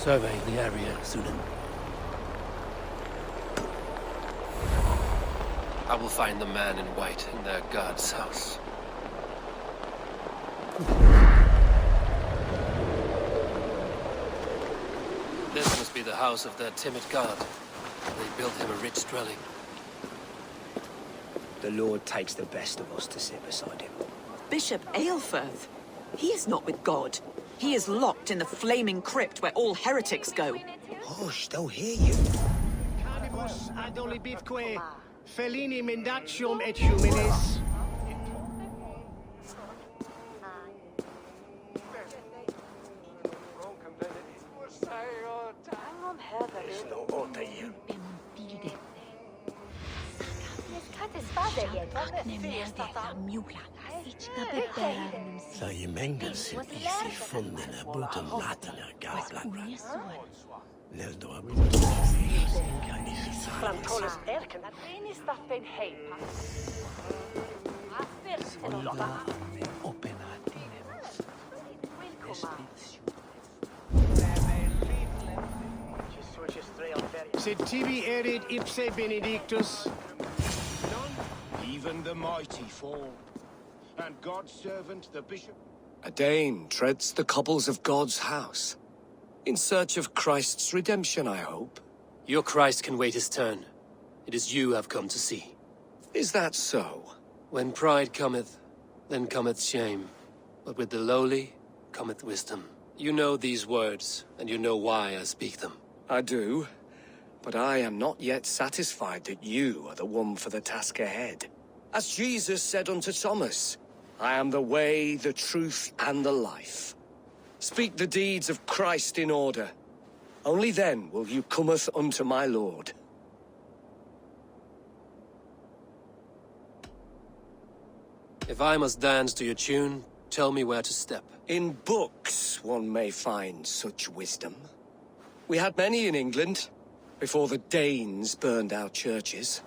Survey the area, Sudan. I will find the man in white in their god's house. This must be the house of their timid god. They built him a rich dwelling. The Lord takes the best of us to sit beside him. Bishop Aelfirth? He is not with God. He is locked in the flaming crypt where all heretics go. Hush, they'll hear you. Caribus adolibitque, felini mendacium et humilis. There's no order here. Sa gemengelsen i sig funden är boten latina gavlabra. Neldo är boten i sin kandisis. Framtåles erken att renista fen heipa. Solda opena Sed tibi erit ipse benedictus. Even the mighty fall, and God's servant, the bishop. A Dane treads the cobbles of God's house. In search of Christ's redemption, I hope. Your Christ can wait his turn. It is you I've come to see. Is that so? When pride cometh, then cometh shame. But with the lowly cometh wisdom. You know these words, and you know why I speak them. I do. But I am not yet satisfied that you are the one for the task ahead. As Jesus said unto Thomas, I am the way, the truth, and the life. Speak the deeds of Christ in order. Only then will you cometh unto my Lord. If I must dance to your tune, tell me where to step. In books one may find such wisdom. We had many in England, before the Danes burned our churches.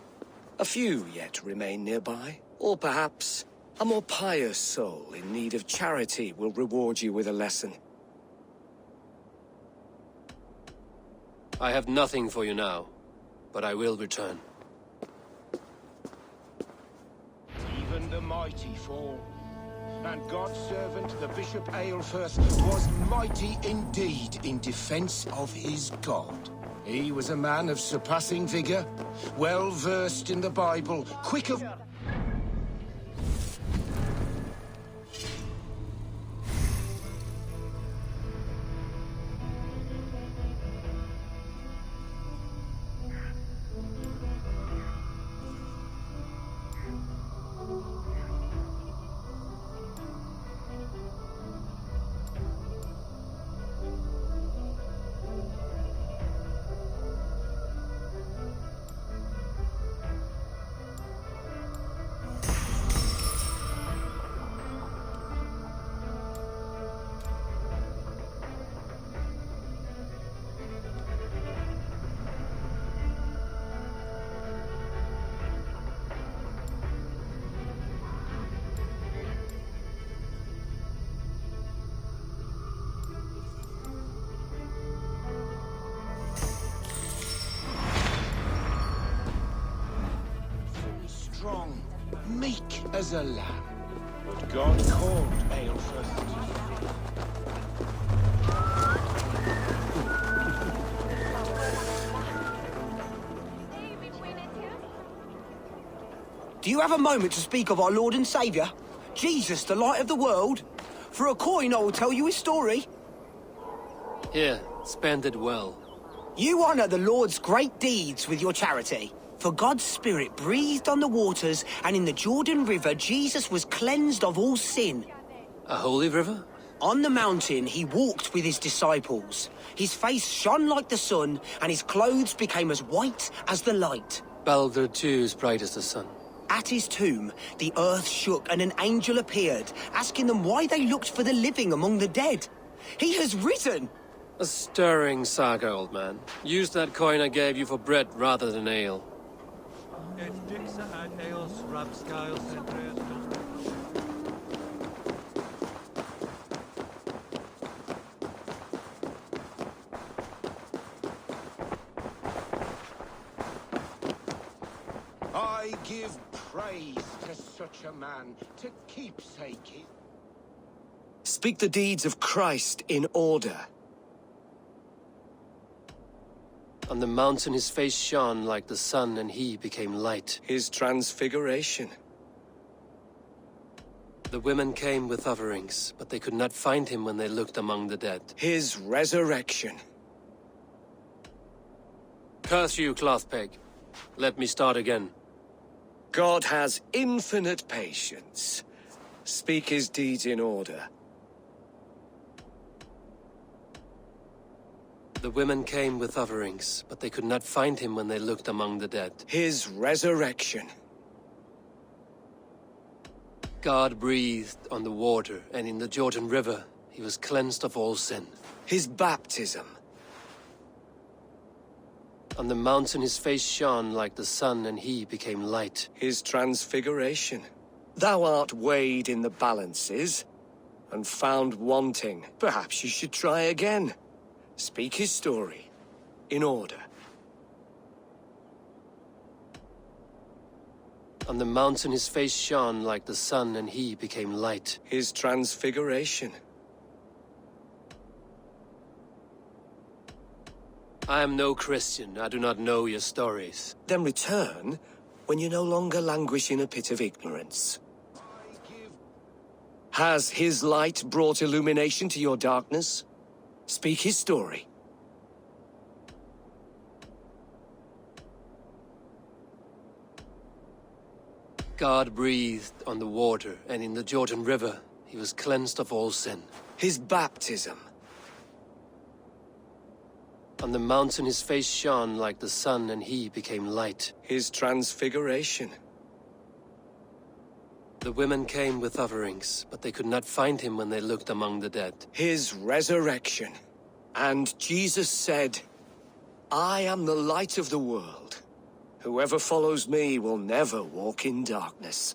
A few yet remain nearby. Or perhaps a more pious soul in need of charity will reward you with a lesson. I have nothing for you now, but I will return. Even the mighty fall, and God's servant, the Bishop Aelfirth, was mighty indeed in defense of his God. He was a man of surpassing vigor, well versed in the Bible, quick of... strong, meek as a lamb. But God called Aelfirth. Do you have a moment to speak of our Lord and Saviour? Jesus, the light of the world? For a coin, I will tell you his story. Here, spend it well. You honour the Lord's great deeds with your charity. For God's Spirit breathed on the waters, and in the Jordan River, Jesus was cleansed of all sin. A holy river? On the mountain, he walked with his disciples. His face shone like the sun, and his clothes became as white as the light. Balder too is bright as the sun. At his tomb, the earth shook, and an angel appeared, asking them why they looked for the living among the dead. He has risen! A stirring saga, old man. Use that coin I gave you for bread rather than ale. I give praise to such a man, to keepsake it. Speak the deeds of Christ in order. On the mountain his face shone like the sun, and he became light. His transfiguration. The women came with offerings, but they could not find him when they looked among the dead. His resurrection. Curse you, Clothpeg. Let me start again. God has infinite patience. Speak his deeds in order. The women came with offerings, but they could not find him when they looked among the dead. His resurrection. God breathed on the water, and in the Jordan River he was cleansed of all sin. His baptism. On the mountain his face shone like the sun, and he became light. His transfiguration. Thou art weighed in the balances, and found wanting. Perhaps you should try again. Speak his story, in order. On the mountain his face shone like the sun, and he became light. His transfiguration. I am no Christian. I do not know your stories. Then return when you no longer languish in a pit of ignorance. Has his light brought illumination to your darkness? Speak his story. God breathed on the water, and in the Jordan River he was cleansed of all sin. His baptism. On the mountain his face shone like the sun, and he became light. His transfiguration. The women came with offerings, but they could not find him when they looked among the dead. His resurrection. And Jesus said, I am the light of the world. Whoever follows me will never walk in darkness.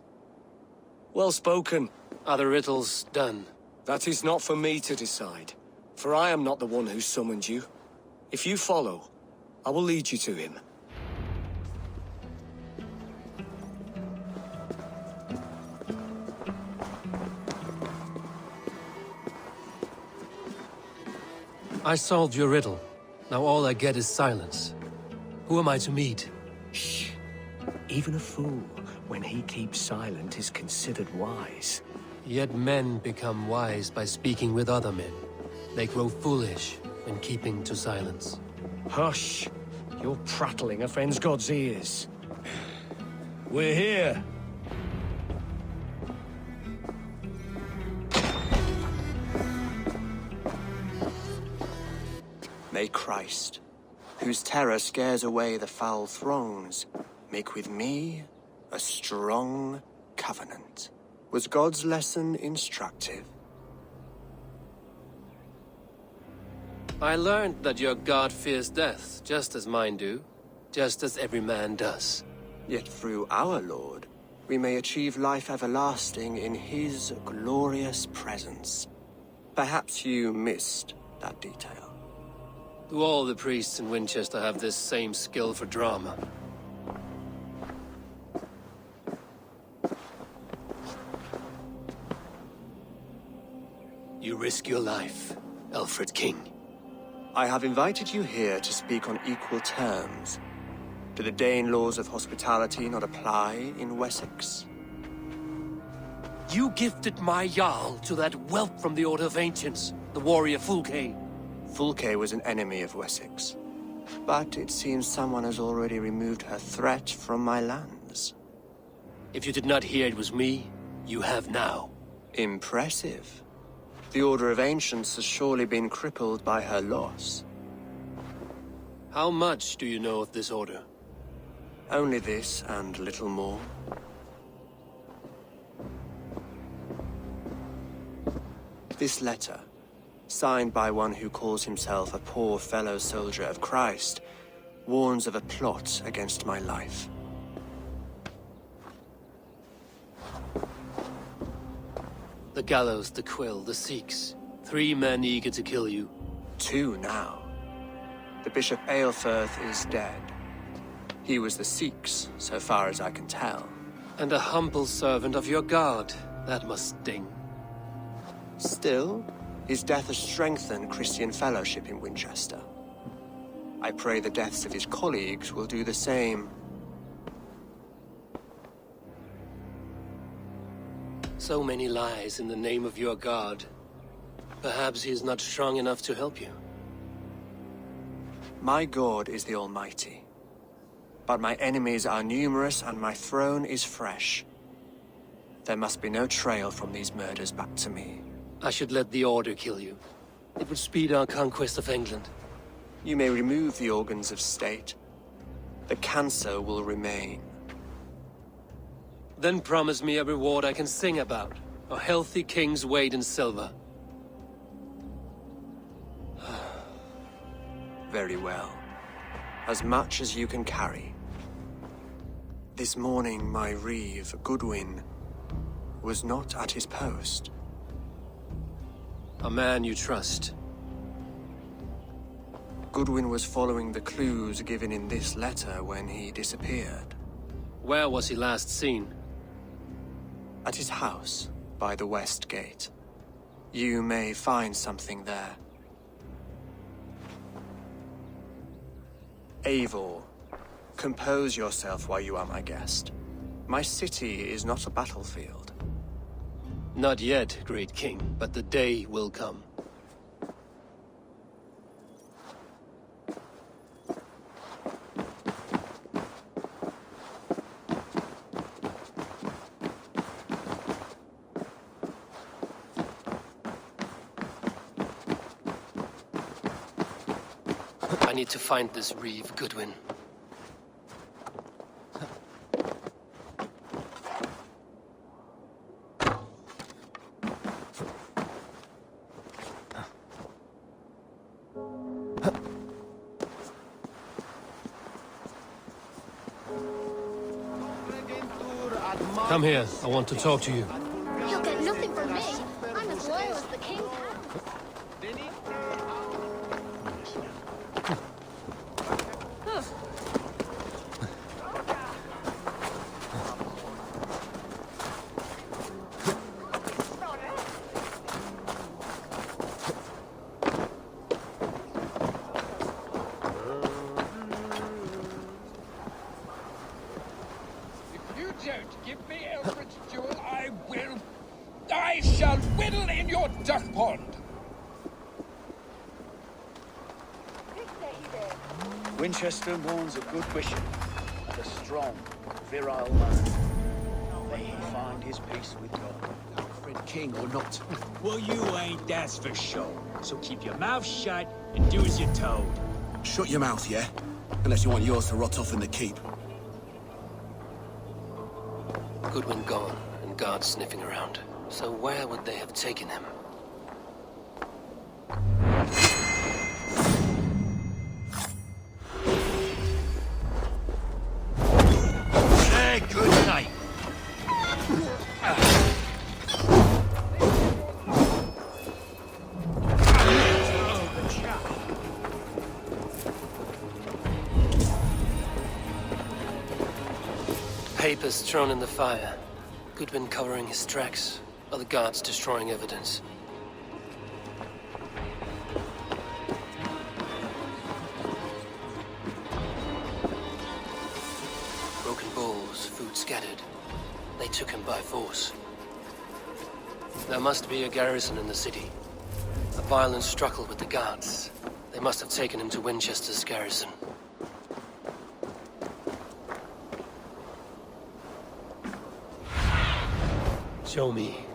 Well spoken. Are the riddles done? That is not for me to decide, for I am not the one who summoned you. If you follow, I will lead you to him. I solved your riddle. Now all I get is silence. Who am I to meet? Shh. Even a fool, when he keeps silent, is considered wise. Yet men become wise by speaking with other men. They grow foolish when keeping to silence. Hush! Your prattling offends God's ears. We're here. May Christ, whose terror scares away the foul throngs, make with me a strong covenant. Was God's lesson instructive? I learned that your God fears death, just as mine do, just as every man does. Yet through our Lord, we may achieve life everlasting in his glorious presence. Perhaps you missed that detail. Do all the priests in Winchester have this same skill for drama? You risk your life, Alfred King. I have invited you here to speak on equal terms. Do the Dane laws of hospitality not apply in Wessex? You gifted my Jarl to that whelp from the Order of Ancients, the warrior Fulke. Fulke was an enemy of Wessex. But it seems someone has already removed her threat from my lands. If you did not hear it was me, you have now. Impressive. The Order of Ancients has surely been crippled by her loss. How much do you know of this order? Only this and little more. This letter, signed by one who calls himself a poor fellow soldier of Christ, warns of a plot against my life. The gallows, the quill, the Sikhs. 3 men eager to kill you. 2 now. The Bishop Aelfirth is dead. He was the Sikh's, so far as I can tell. And a humble servant of your god. That must sting. Still, his death has strengthened Christian fellowship in Winchester. I pray the deaths of his colleagues will do the same. So many lies in the name of your god. Perhaps he is not strong enough to help you. My God is the Almighty. But my enemies are numerous and my throne is fresh. There must be no trail from these murders back to me. I should let the Order kill you. It would speed our conquest of England. You may remove the organs of state. The cancer will remain. Then promise me a reward I can sing about. A healthy king's weight in silver. Very well. As much as you can carry. This morning, my reeve, Goodwin, was not at his post. A man you trust. Goodwin was following the clues given in this letter when he disappeared. Where was he last seen? At his house, by the west gate. You may find something there. Eivor, compose yourself while you are my guest. My city is not a battlefield. Not yet, great king, but the day will come. I need to find this reeve, Goodwin. Come here. I want to talk to you. You'll get nothing from me. I'm as loyal as the king can. Don't give me Elfred's jewel, I shall whittle in your duck pond. Winchester mourns a good bishop and a strong, virile man. May he find his peace with God. Alfred king or not? Well, you ain't, that's for sure. So keep your mouth shut and do as you're told. Shut your mouth, yeah? Unless you want yours to rot off in the keep. Goodwin gone, and guards sniffing around. So where would they have taken him? Good night. Papers thrown in the fire. Goodwin covering his tracks. Other guards destroying evidence. Broken bowls, food scattered. They took him by force. There must be a garrison in the city. A violent struggle with the guards. They must have taken him to Winchester's garrison. Show me.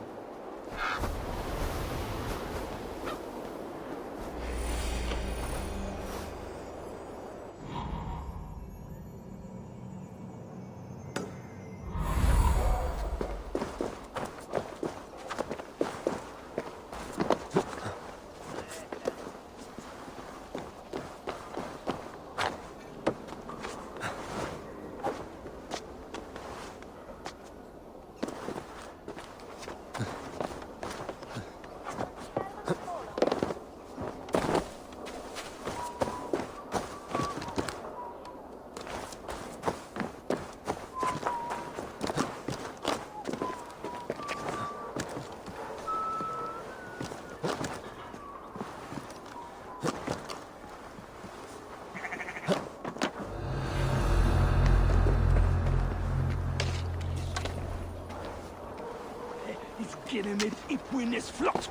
Binnen mit Ipwinnes flott!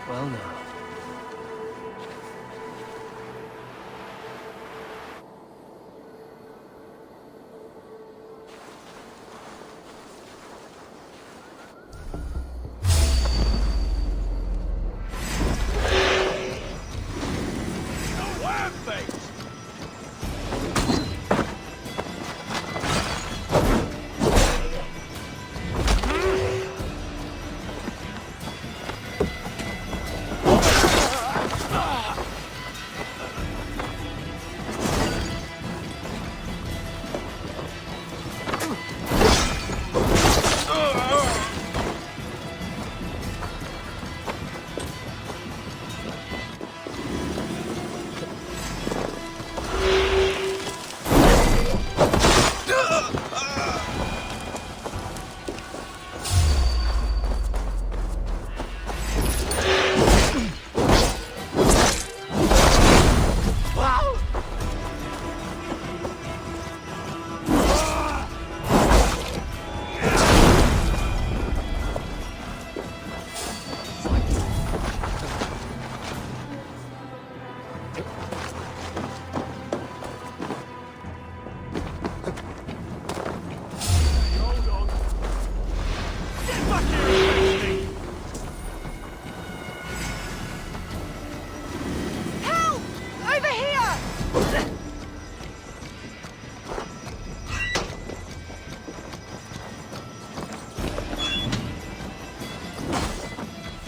Well now.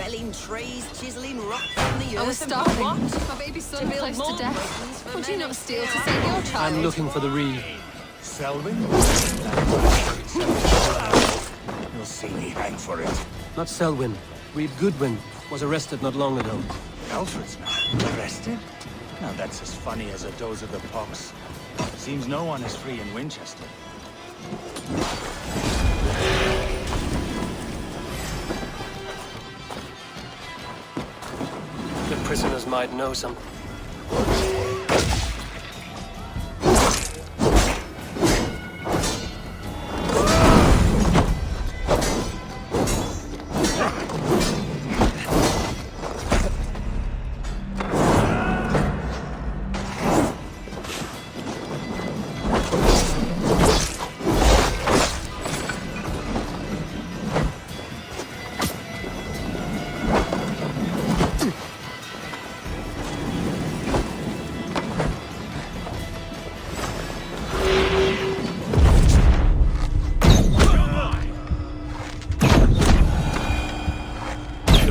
felling trees, chiseling rock from the earth. I was starving. My baby's son close to death. Would you not steal to save your child? I'm looking for the reed. Selwyn? You'll see me hang for it. Not Selwyn. Reed Goodwin was arrested not long ago. Alfred's man arrested? Now that's as funny as a dose of the pox. Seems no one is free in Winchester. The prisoners might know something.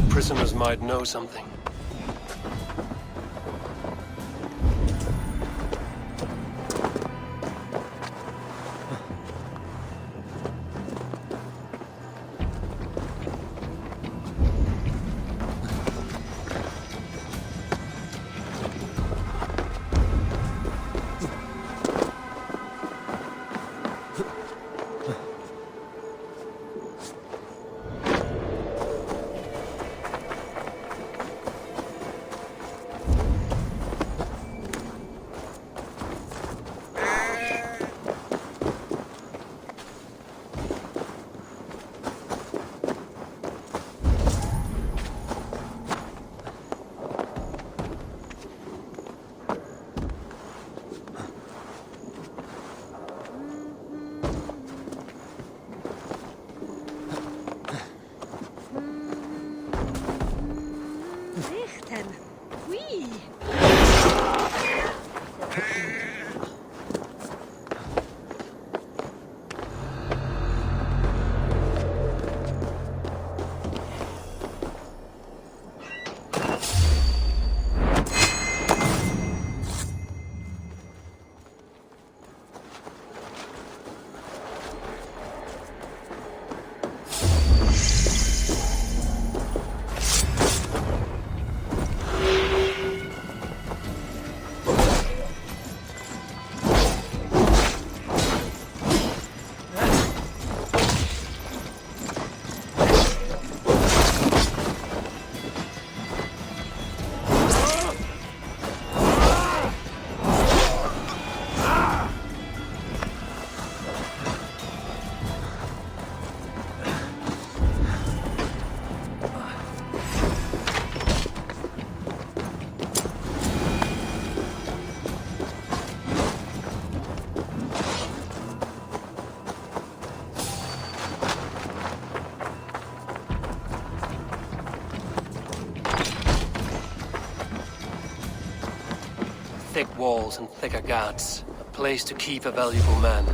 Prisoners might know something. Thick walls and thicker guards. A place to keep a valuable man.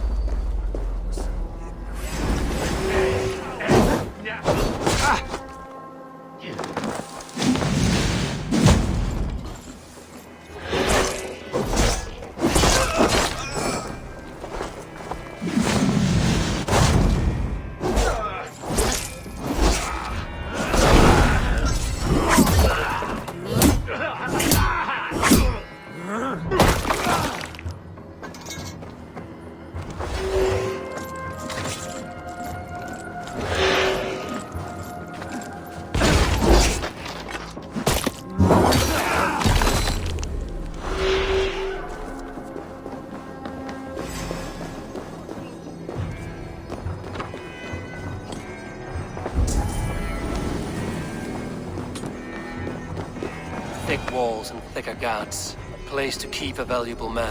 Thick walls and thicker guards. A place to keep a valuable man.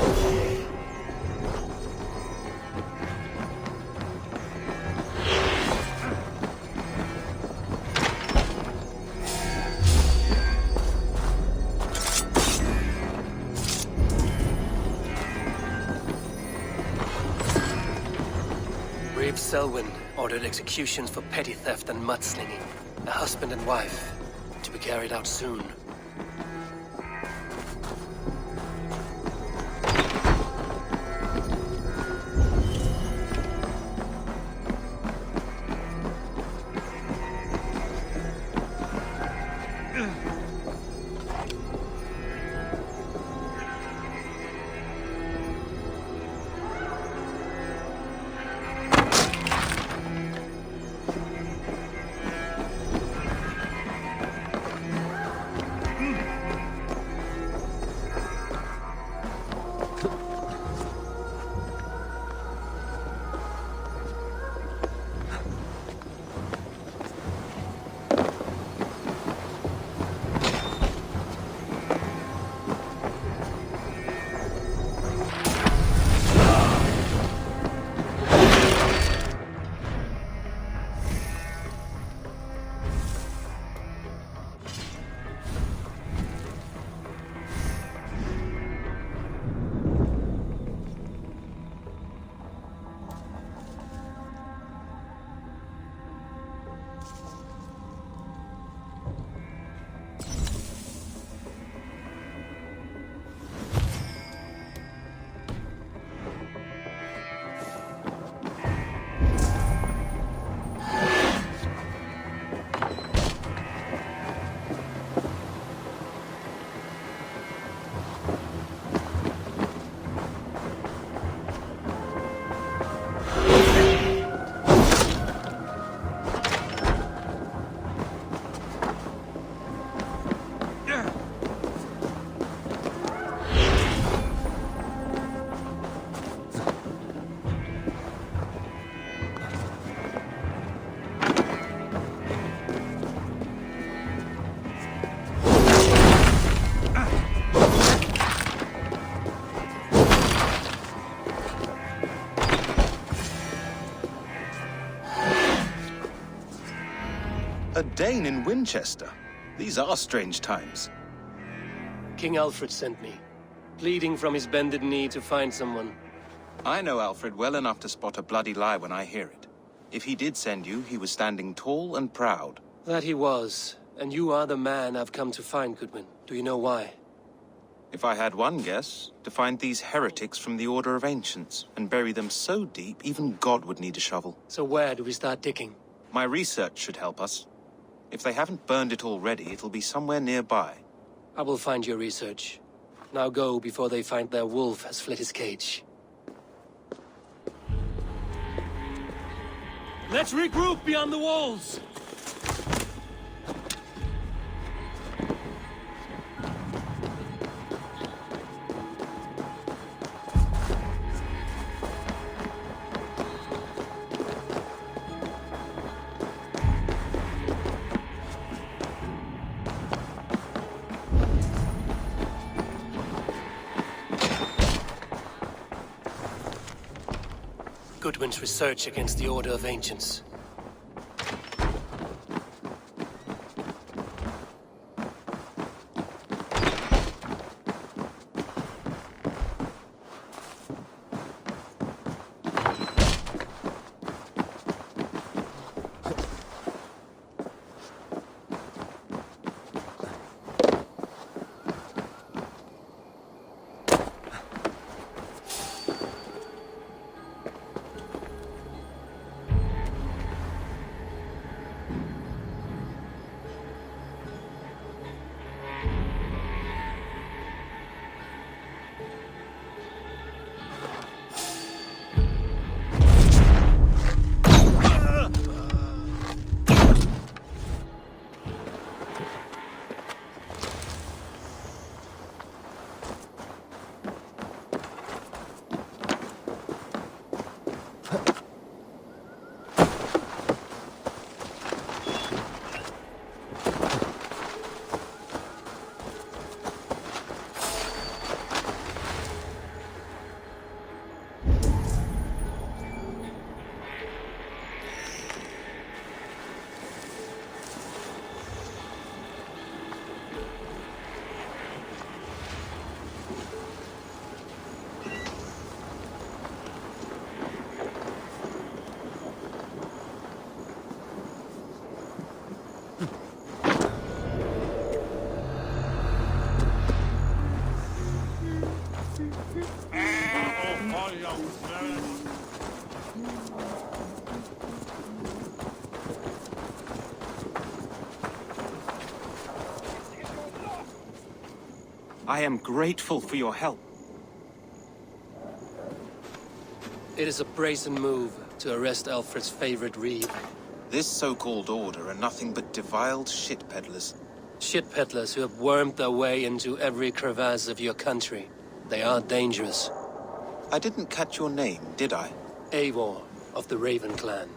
Reeve Selwyn ordered executions for petty theft and mudslinging. A husband and wife, to be carried out soon. A Dane in Winchester? These are strange times. King Alfred sent me, pleading from his bended knee to find someone. I know Alfred well enough to spot a bloody lie when I hear it. If he did send you, he was standing tall and proud. That he was, and you are the man I've come to find, Goodwin. Do you know why? If I had one guess, to find these heretics from the Order of Ancients, and bury them so deep, even God would need a shovel. So where do we start digging? My research should help us. If they haven't burned it already, it'll be somewhere nearby. I will find your research. Now go before they find their wolf has fled his cage. Let's regroup beyond the walls! Goodwin's research against the Order of Ancients. I am grateful for your help. It is a brazen move to arrest Alfred's favorite reeve. This so-called order are nothing but deviled shit peddlers. Shit peddlers who have wormed their way into every crevasse of your country. They are dangerous. I didn't catch your name, did I? Eivor, of the Raven clan.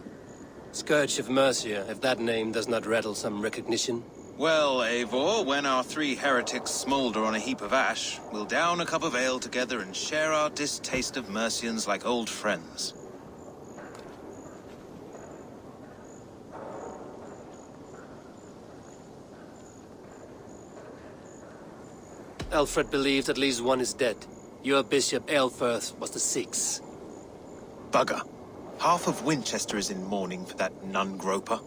Scourge of Mercia, if that name does not rattle some recognition. Well, Eivor, when our 3 heretics smolder on a heap of ash, we'll down a cup of ale together and share our distaste of Mercians like old friends. Alfred believed at least one is dead. Your bishop, Aelfirth, was the 6th. Bugger. Half of Winchester is in mourning for that nun-groper.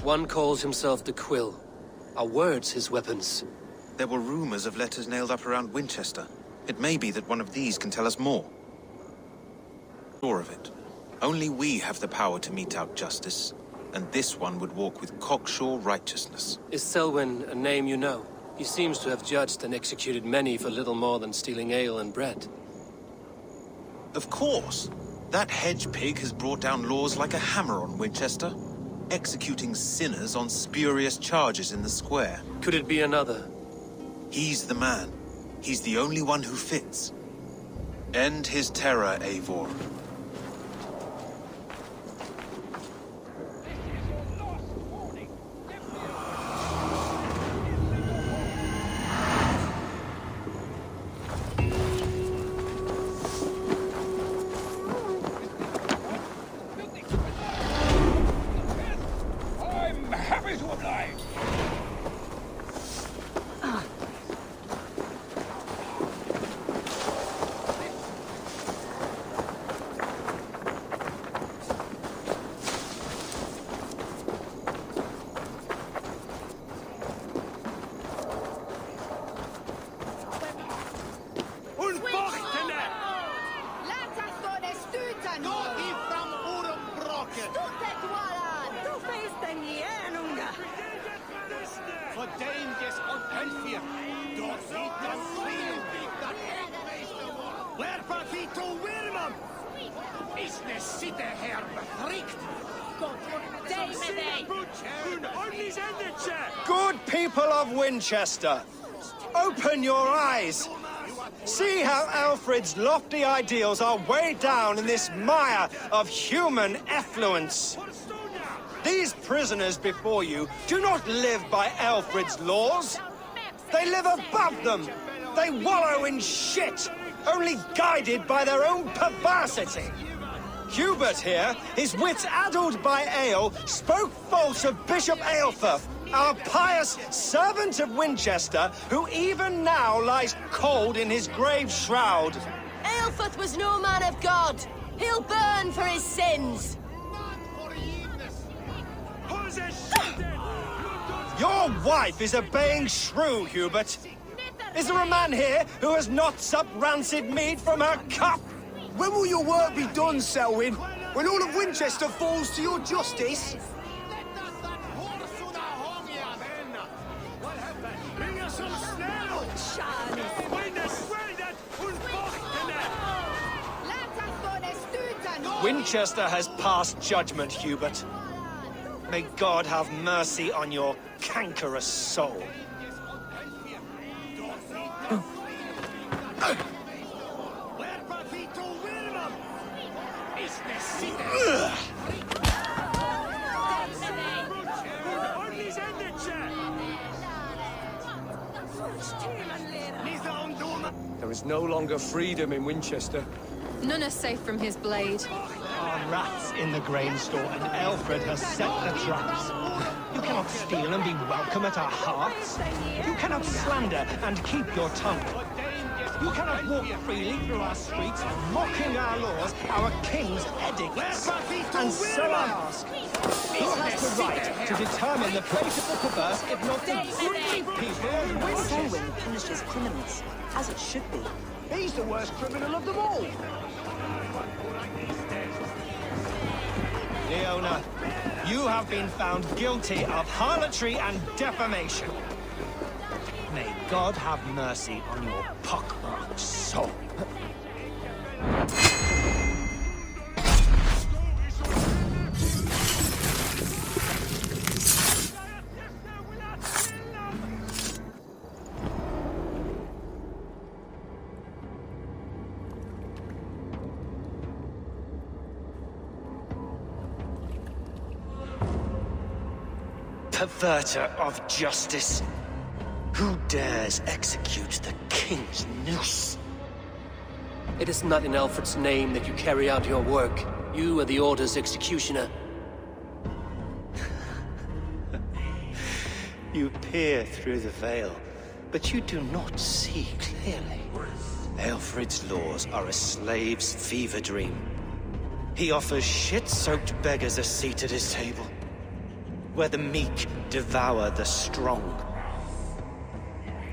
One calls himself the Quill. Are words his weapons? There were rumors of letters nailed up around Winchester. It may be that one of these can tell us more. Sure of it. Only we have the power to mete out justice, and this one would walk with cocksure righteousness. Is Selwyn a name you know? He seems to have judged and executed many for little more than stealing ale and bread. Of course. That hedge pig has brought down laws like a hammer on Winchester, executing sinners on spurious charges in the square. Could it be another? He's the man. He's the only one who fits. End his terror, Eivor. Good people of Winchester, open your eyes. See how Alfred's lofty ideals are weighed down in this mire of human effluence. These prisoners before you do not live by Alfred's laws. They live above them. They wallow in shit, only guided by their own perversity. Hubert here, his wits addled by ale, spoke false of Bishop Aelfirth, our pious servant of Winchester, who even now lies cold in his grave shroud. Aelfirth was no man of God. He'll burn for his sins. Your wife is a baying shrew, Hubert. Is there a man here who has not supped rancid mead from her cup? When will your work be done, Selwyn? When all of Winchester falls to your justice? Winchester has passed judgment, Hubert. May God have mercy on your cankerous soul. There is no longer freedom in Winchester. None are safe from his blade. Are rats in the grain store, and Alfred has set the traps. You cannot steal and be welcome at our hearths. You cannot slander and keep your tongue. You cannot walk freely through our streets, mocking our laws, our king's edicts. And so I ask, who has the right to determine the fate of the perverse, if not the greedy people of Winchester? Selwyn punishes criminals, as it should be. He's the worst criminal of them all. Leona, you have been found guilty of harlotry and defamation. May God have mercy on your pockmarked soul. Perverter of justice. Who dares execute the king's noose? It is not in Alfred's name that you carry out your work. You are the Order's executioner. You peer through the veil, but you do not see clearly. Alfred's laws are a slave's fever dream. He offers shit-soaked beggars a seat at his table, where the meek devour the strong.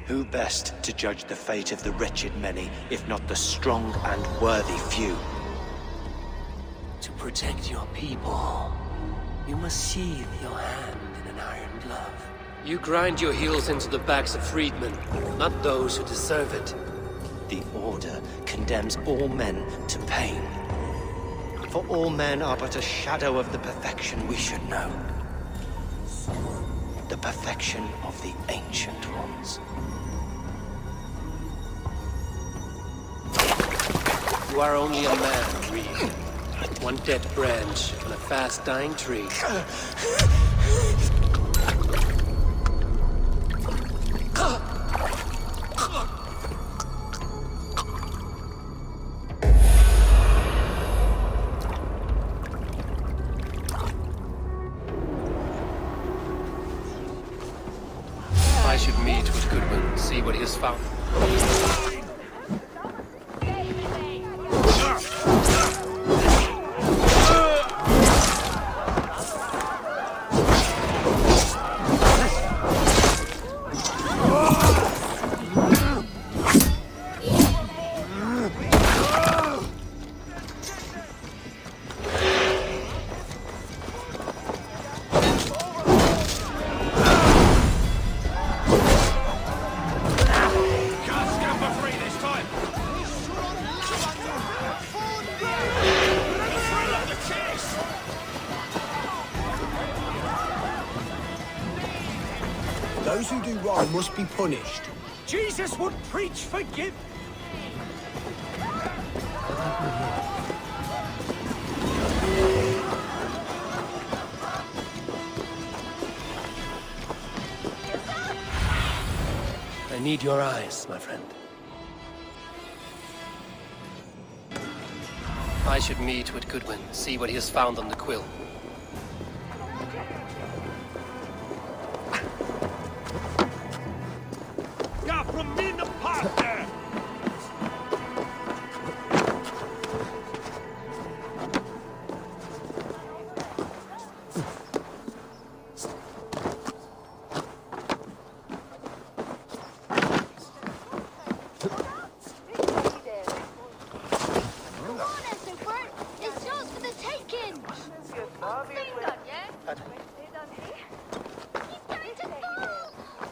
Who best to judge the fate of the wretched many, if not the strong and worthy few? To protect your people, you must sheathe your hand in an iron glove. You grind your heels into the backs of freedmen, not those who deserve it. The Order condemns all men to pain. For all men are but a shadow of the perfection we should know. The perfection of the Ancient Ones. You are only a man, Reed. One dead branch on a fast-dying tree. I should meet with Goodwin, see what he has found. Those who do wrong must be punished. Jesus would preach forgive. I need your eyes, my friend. I should meet with Goodwin, see what he has found on the quill.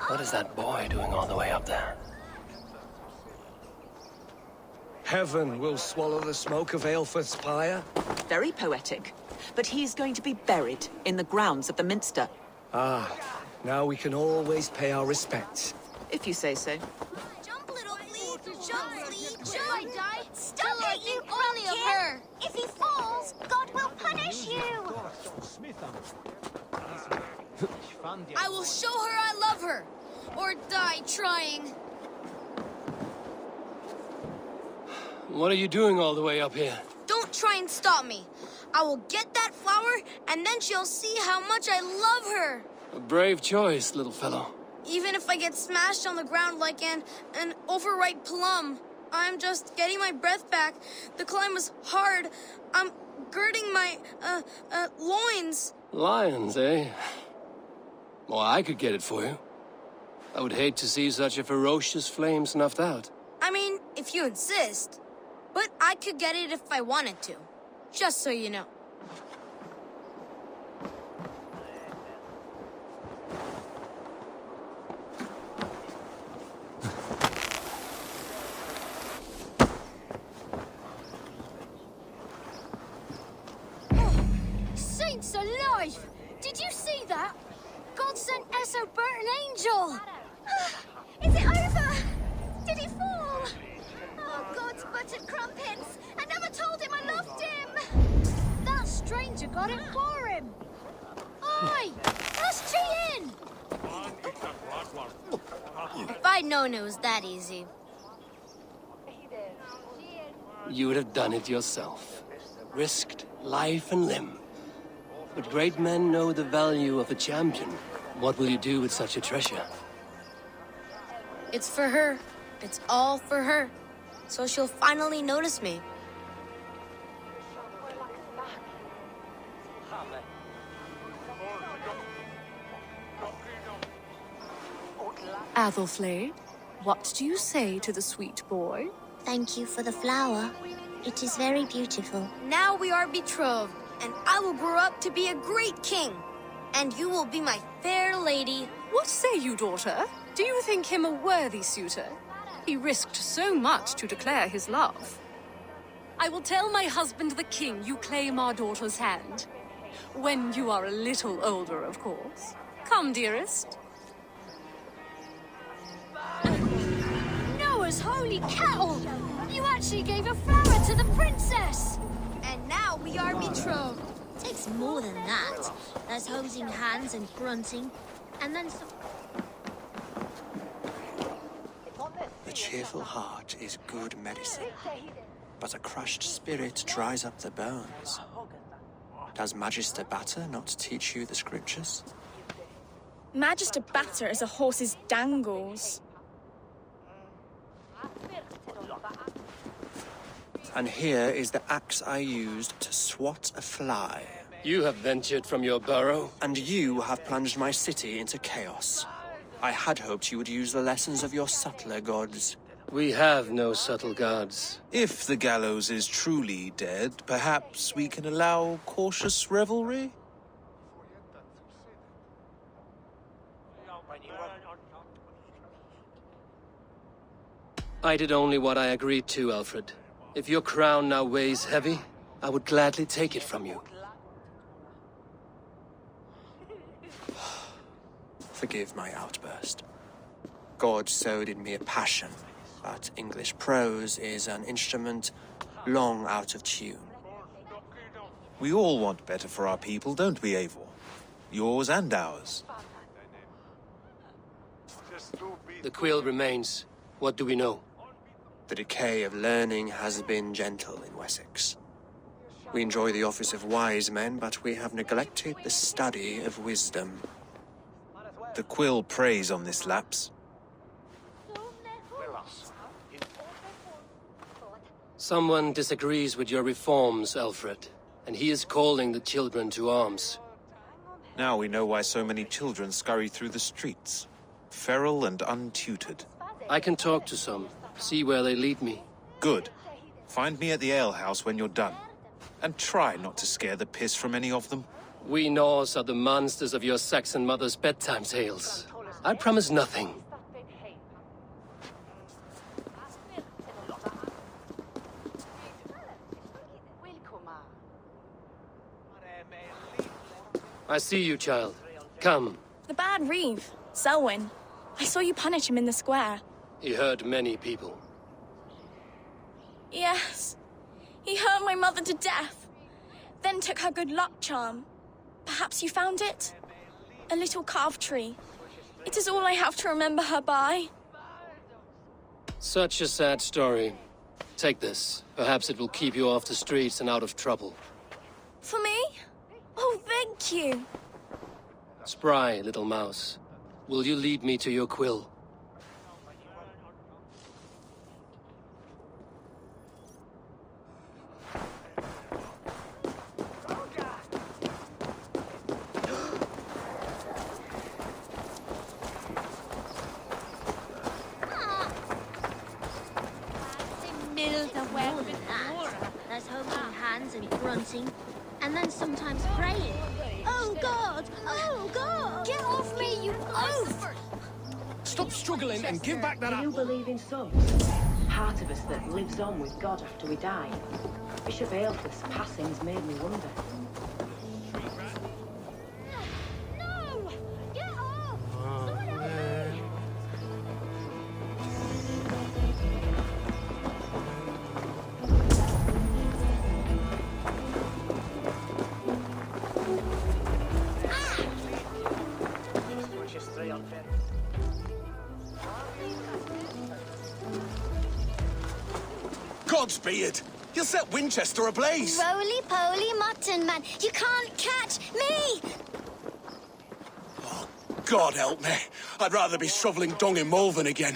What is that boy doing all the way up there? Heaven will swallow the smoke of Aelfred's pyre. Very poetic. But he's going to be buried in the grounds of the Minster. Ah, now we can always pay our respects. If you say so. Jump, little flea! Jump, flea! Jump! Stop it, you only of her! If he falls, God will punish you! I will show her I love her, or die trying. What are you doing all the way up here? Don't try and stop me. I will get that flower, and then she'll see how much I love her. A brave choice, little fellow. Even if I get smashed on the ground like an overripe plum, I'm just getting my breath back. The climb was hard. I'm girding my, loins. Lions, eh? Well, I could get it for you. I would hate to see such a ferocious flame snuffed out. I mean, if you insist. But I could get it if I wanted to. Just so you know. Saints alive! Did you see that? God sent Ethelbert an angel! Is it over? Did he fall? Oh, God's buttered crumpets! I never told him I loved him! That stranger got it for him! Oi! Let's cheat in! If I'd known it was that easy. You would have done it yourself. Risked life and limb. But great men know the value of a champion. What will you do with such a treasure? It's for her. It's all for her. So she'll finally notice me. Athelflaed, what do you say to the sweet boy? Thank you for the flower. It is very beautiful. Now we are betrothed, and I will grow up to be a great king. And you will be my fair lady. What say you, daughter? Do you think him a worthy suitor? He risked so much to declare his love. I will tell my husband the king you claim our daughter's hand. When you are a little older, of course. Come, dearest. Noah's holy cattle! You actually gave a flower to the princess! And now we are betrothed. Takes more than that. There's holding hands and grunting, and then some... The cheerful heart is good medicine, but a crushed spirit dries up the bones. Does Magister Batter not teach you the scriptures? Magister Batter is a horse's dangles. And here is the axe I used to swat a fly. You have ventured from your burrow. And you have plunged my city into chaos. I had hoped you would use the lessons of your subtler gods. We have no subtle gods. If the gallows is truly dead, perhaps we can allow cautious revelry? I did only what I agreed to, Alfred. If your crown now weighs heavy, I would gladly take it from you. Forgive my outburst. God sowed in me a passion, but English prose is an instrument long out of tune. We all want better for our people, don't we, Eivor? Yours and ours. The quill remains. What do we know? The decay of learning has been gentle in Wessex. We enjoy the office of wise men, but we have neglected the study of wisdom. The quill preys on this lapse. Someone disagrees with your reforms, Alfred, and he is calling the children to arms. Now we know why so many children scurry through the streets, feral and untutored. I can talk to some, see where they lead me. Good. Find me at the alehouse when you're done. And try not to scare the piss from any of them. We Norse are the monsters of your Saxon mother's bedtime tales. I promise nothing. I see you, child. Come. The bad Reeve, Selwyn. I saw you punish him in the square. He hurt many people. Yes. He hurt my mother to death. Then took her good luck charm. Perhaps you found it? A little carved tree. It is all I have to remember her by. Such a sad story. Take this. Perhaps it will keep you off the streets and out of trouble. For me? Oh, thank you. Spry, little mouse. Will you lead me to your quill? There's holding hands and grunting, and then sometimes praying. Oh God! Oh God! Get off me, you oaf! Stop struggling and give back that Do you apple. believe in souls? Part of us that lives on with God after we die. Bishop Aelfrith's passing's made me wonder. God's beard! You'll set Winchester ablaze! Roly-poly mutton man, you can't catch me! God help me. I'd rather be shoveling dung in Malvern again.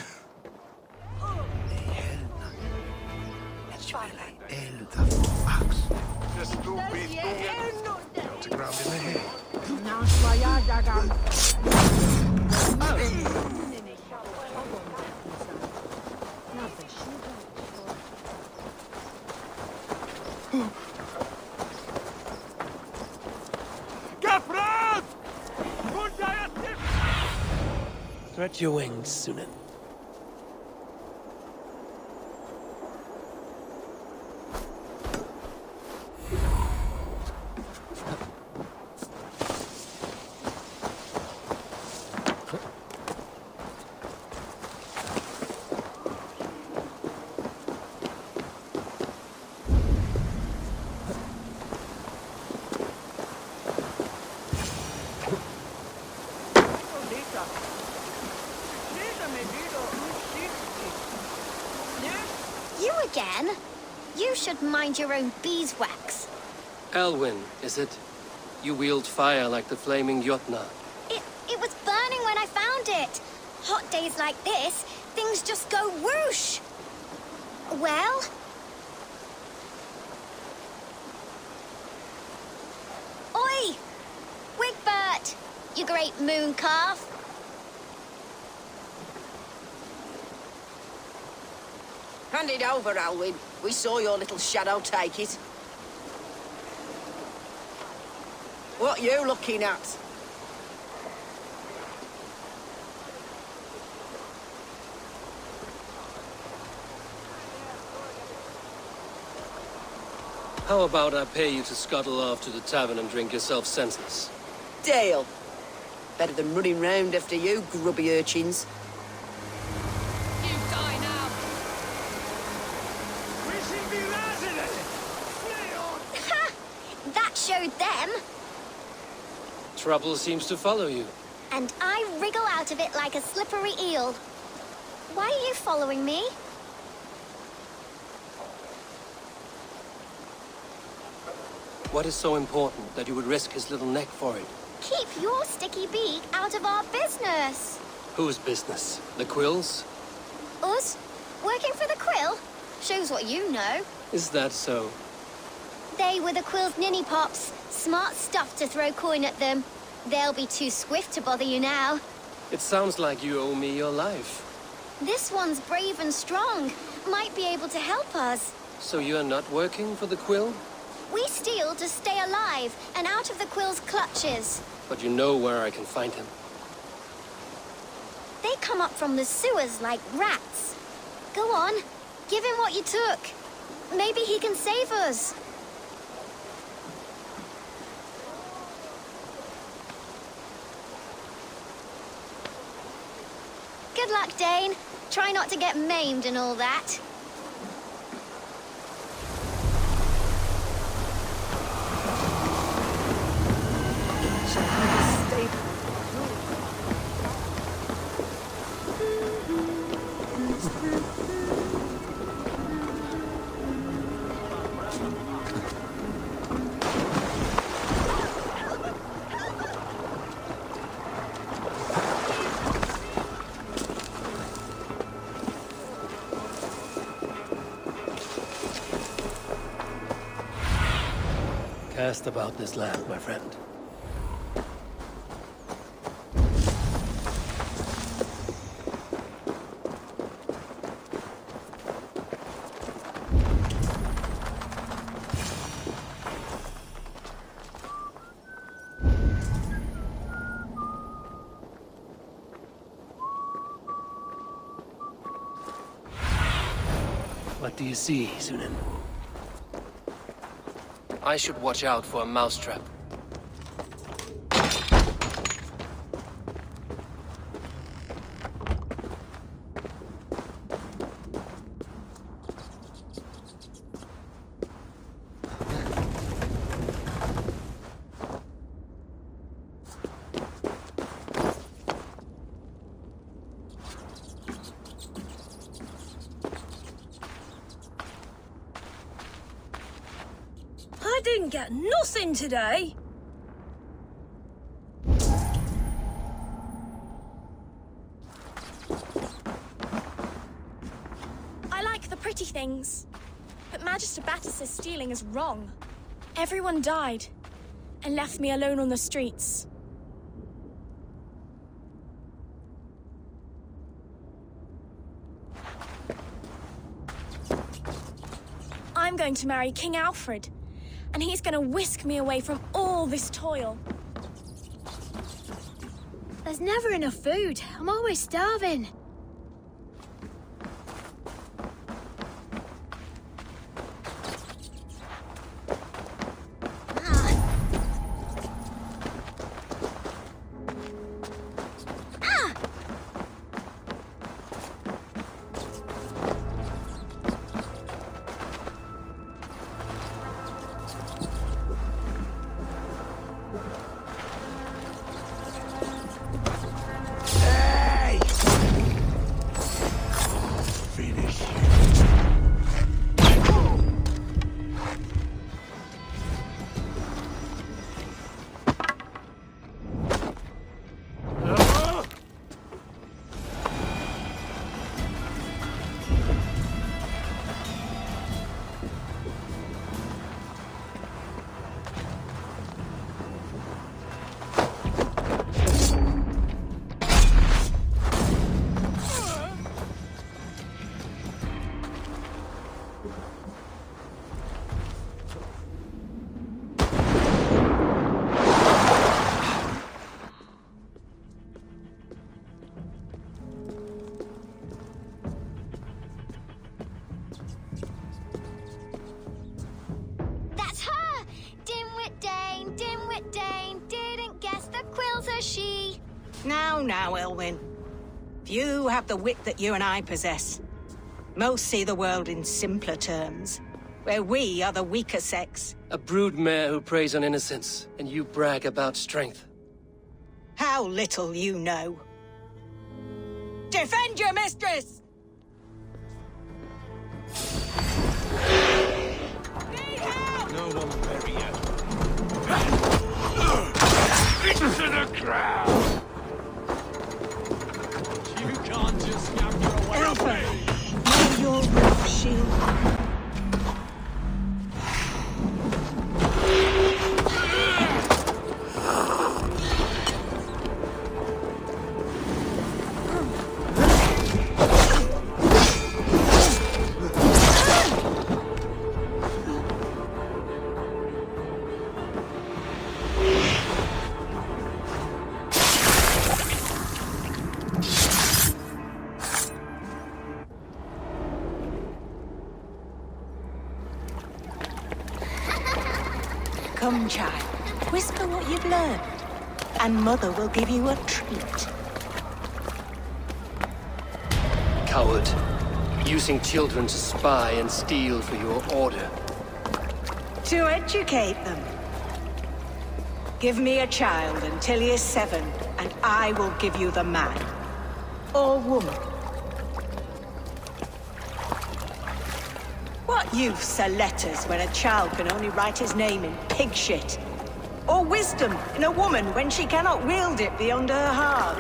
Stretch your wings, Sunan. You again? You should mind your own beeswax. Elwyn, is it? You wield fire like the flaming Jotnar. It was burning when I found it. Hot days like this, things just go whoosh. Well? Oi! Wigbert! You great moon calf. Hand it over, Alwyn. We saw your little shadow take it. What you looking at? How about I pay you to scuttle off to the tavern and drink yourself senseless? Deal. Better than running round after you, grubby urchins. You die now. Ha! That showed them. Trouble seems to follow you. And I wriggle out of it like a slippery eel. Why are you following me? What is so important that you would risk his little neck for it? Keep your sticky beak out of our business. Whose business? The Quill's? Us? Working for the Quill? Shows what you know. Is that so? They were the Quill's ninny pops. Smart stuff to throw coin at them. They'll be too swift to bother you now. It sounds like you owe me your life. This one's brave and strong. Might be able to help us. So you're not working for the Quill? We steal to stay alive and out of the Quill's clutches. But you know where I can find him. They come up from the sewers like rats. Go on, give him what you took. Maybe he can save us. Good luck, Dane. Try not to get maimed and all that. Cast about this land, my friend. What do you see, Sunan? I should watch out for a mousetrap. get nothing today. I like the pretty things, but Magister Battus's stealing is wrong. Everyone died and left me alone on the streets. I'm going to marry King Alfred, and he's going to whisk me away from all this toil. There's never enough food. I'm always starving. Now, Elwyn. Few have the wit that you and I possess. Most see the world in simpler terms, where we are the weaker sex. A broodmare who preys on innocence, and you brag about strength. How little you know. Defend your mistress! No one will bury you. Into the crowd! You can't just scamper away. May your rough shield. Come, child. Whisper what you've learned, and Mother will give you a treat. Coward. Using children to spy and steal for your order. To educate them. Give me a child until he is 7, and I will give you the man. Or woman. What use are letters when a child can only write his name in pig shit? Or wisdom in a woman when she cannot wield it beyond her heart?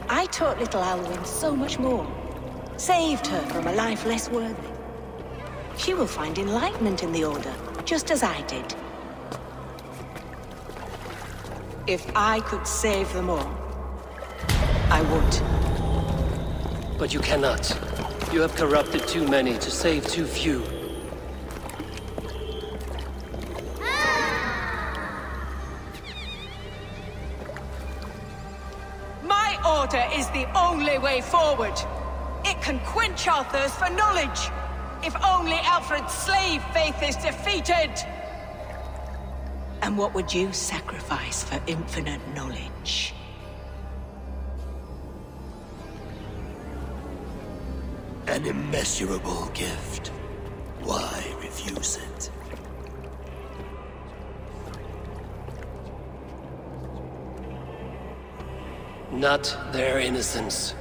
I taught little Alwyn so much more. Saved her from a life less worthy. She will find enlightenment in the Order, just as I did. If I could save them all, I would. But you cannot. You have corrupted too many to save too few. My order is the only way forward. It can quench our thirst for knowledge. If only Alfred's slave faith is defeated. And what would you sacrifice for infinite knowledge? An immeasurable gift. Why refuse it? Not their innocence.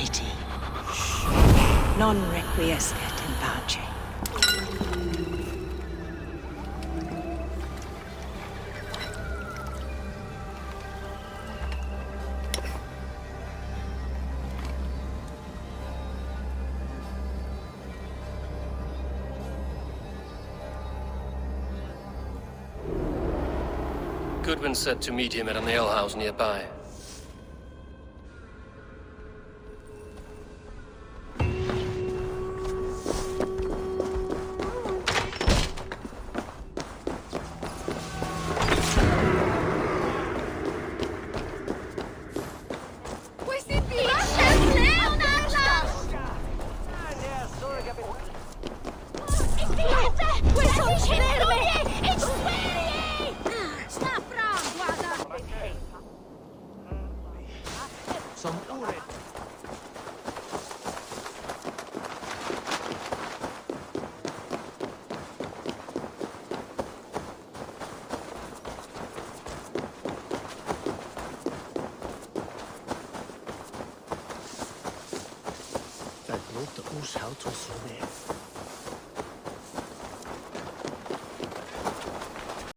lady. Non requiescat in pace. Goodwin said to meet him at an alehouse nearby. Låter oss här till